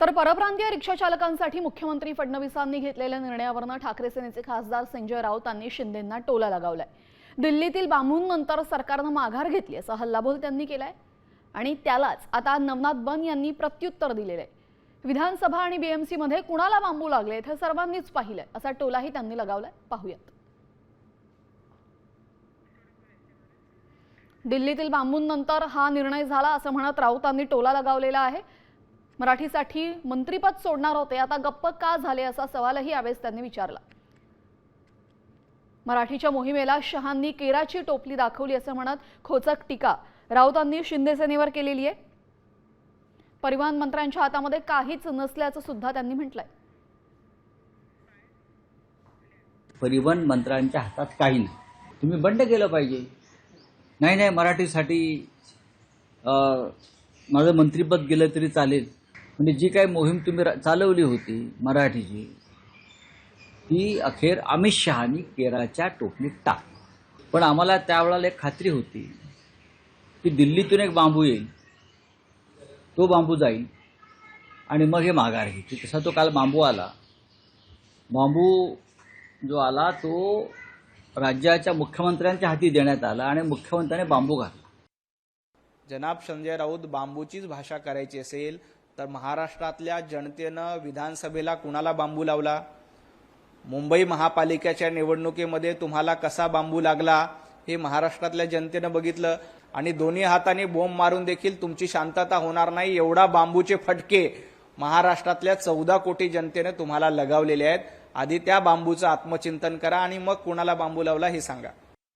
तर परप्रांतीय रिक्षा चालकांसाठी मुख्यमंत्री फडणवीसांनी घेतलेल्या निर्णयावरून ठाकरे सेनेचे खासदार संजय राऊतांनी शिंदेंना टोला लगावलाय। दिल्लीतील बांबूंनंतर सरकारने माघार घेतली असा हल्लाबोल त्यांनी केलाय आणि त्यालाच आता नवनाथ बन यांनी प्रत्युत्तर दिलेले आहे। विधानसभा आणि बीएमसी मध्ये कुणाला बांबू लागले हे सर्वांनीच पाहिलंय असा टोलाही त्यांनी लगावलाय। पाहूयात। दिल्लीतील बांबूंनंतर हा निर्णय झाला असं म्हणत राऊतांनी टोला लगावलेला आहे। मराठीसाठी मंत्रीपद सोडणार होते, आता गप्प का झाले असा सवालही यावेळेस त्यांनी विचारला। मराठीच्या मोहिमेला शहांनी केराची टोपली दाखवली असं म्हणत खोचक टीका राऊतांनी शिंदे सेनेवर केलेली आहे। परिवहन मंत्र्यांच्या हातामध्ये काहीच नसल्याचं सुद्धा त्यांनी म्हटलंय। परिवहन मंत्र्यांच्या हातात काही नाही, तुम्ही बंड केलं पाहिजे। नाही मराठीसाठी माझं मंत्रीपद गेलं तरी चालेल, म्हणजे जी काही मोहीम तुम्ही चालवली होती मराठीची ती अखेर अमित शहानी केराच्या टोपलीत टाकली। पण आम्हाला त्यावेळेला एक खात्री होती की दिल्लीतून एक बांबू येईल, तो बांबू जाईल आणि मग हे माघार घेतील। तसा तो काल बांबू आला। बांबू जो आला तो राज्याच्या मुख्यमंत्र्यांच्या हाती देण्यात आला आणि मुख्यमंत्र्यांनी बांबू घातला। जनाब संजय राऊत, बांबूचीच भाषा करायची असेल तर महाराष्ट्रातल्या जनतेनं विधानसभेला कुणाला बांबू लावला, मुंबई महापालिकेच्या निवडणुकीमध्ये तुम्हाला कसा बांबू लागला हे महाराष्ट्रातल्या जनतेनं बघितलं आणि दोन्ही हाताने बोंब मारून देखील तुमची शांतता होणार नाही एवढा बांबूचे फटके महाराष्ट्रातल्या 14 कोटी जनतेने तुम्हाला लगावलेले आहेत। आधी त्या बांबूचं आत्मचिंतन करा आणि मग कुणाला बांबू लावला हे सांगा।